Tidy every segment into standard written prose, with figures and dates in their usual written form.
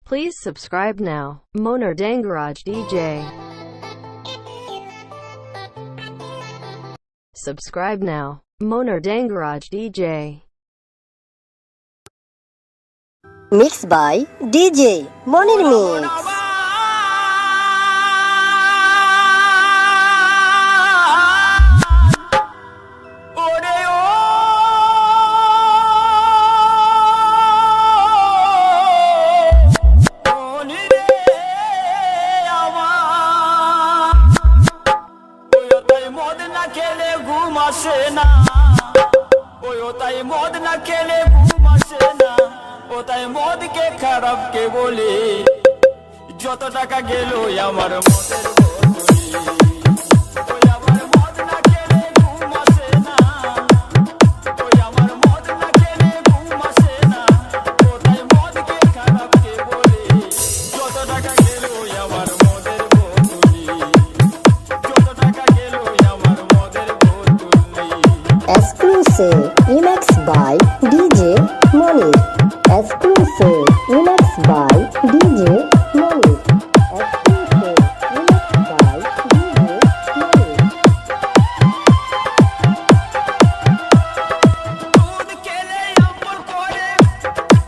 Please subscribe now. Moner Dangaraj DJ. Subscribe now. Moner Dangaraj DJ. Mixed by DJ Monir Mix. খারাপ কে বলে যত টাকা গেল আমার মদের বোতলে ওই আমার মদ না খেলে ঘুম আসে না ওই আমার মদ না খেলে ঘুম আসে না ওটাই মদকে খারাপ কে বলে যত টাকা গেল আমার মদের বোতলে যত টাকা গেল আমার মদের বোতলে Exclusive remix by DJ Monir. Exclusive remix by DJ Monir. Exclusive remix by DJ Monir. दूध केले अमर करे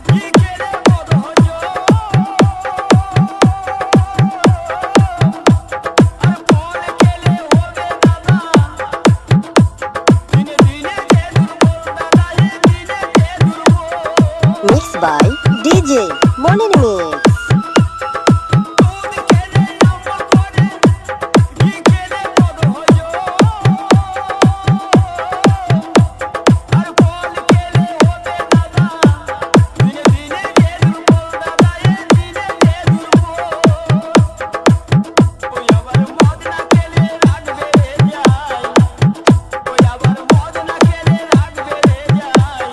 घी केले मद हजो আর ফল কেলে হবে দাদা দিনে দিনে যে দুর্বল দাদা এই দিনে যে দুর্বল Mixed by DJ Monir Mix. दूध केले अमर करे घी केले मद हजो আর ফল কেলে হবে দাদা দিনে দিনে যে দুর্বল দাদা এই দিনে যে দুর্বল ওই আবার মদ না খেলে রাত বেড়ে যায় ওই আবার মদ না খেলে রাত বেড়ে যায়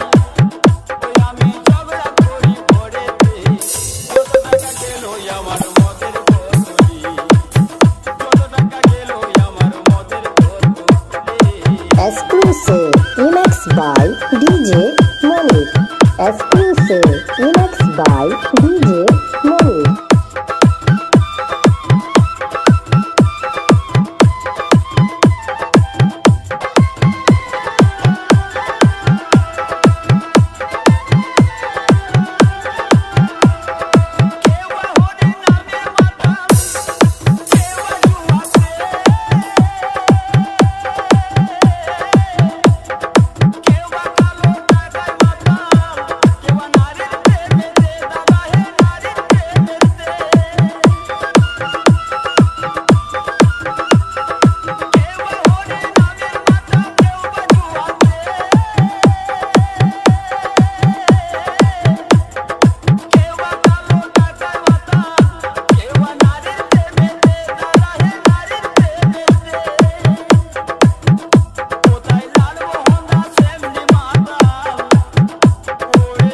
ওই আমি ঝগড়া করি পড়েতে যত টাকা গেল আমার মদের বোতলে যত টাকা গেল আমার মদের বোতলে Exclusive remix by DJ Monir. Exclusive remix by DJ Monir. কেওয়া হরে নামে মাথা কেওয়া জুয়াতে কেওয়া কালো টাকায় মাথা কেওয়া নারীর প্রেমেতে দাদা হে নারীর প্রেমেতে কেওয়া হরে নামে মাথা কেওয়া জুয়াতে কেওয়া কালো টাকায় মাথা কেওয়া নারীর প্রেমেতে দাদা হে নারীর প্রেমেতে কোথায় লাড়বো হোন্দা সেমনি মাথা ওরে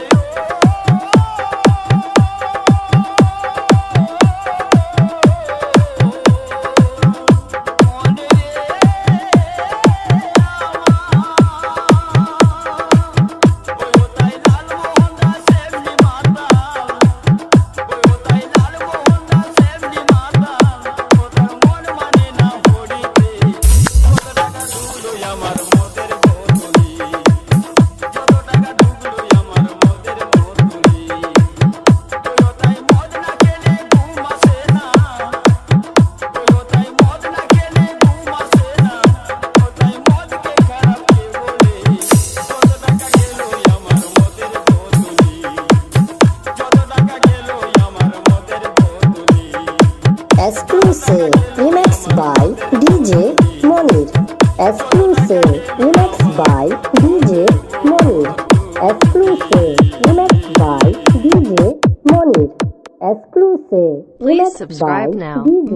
মনে রে ওই ওটাই লাড়বো হোন্দা সেমনি মাথা ওই ওটাই লাড়বো হোন্দা সেমনি মাথা ওটার মন মানে না হরিতে কত টাকা ঢুকলো আমার মদের বোতলে যত টাকা ঢুকলো আমার মদের বোতলে ওই ওটাই মদ না খেলে ঘুম আসে না ওই ওটাই মদ না খেলে ঘুম আসে না ওটাই মদকে খারাপ কে বলে কত টাকা গেল আমার মদের বোতলে যত টাকা গেল আমার মদের বোতলে Exclusive remix by DJ Monir. Exclusive remix by DJ Monir. Exclusive remix by DJ Monir. Exclusive Please remix by subscribe now. DJ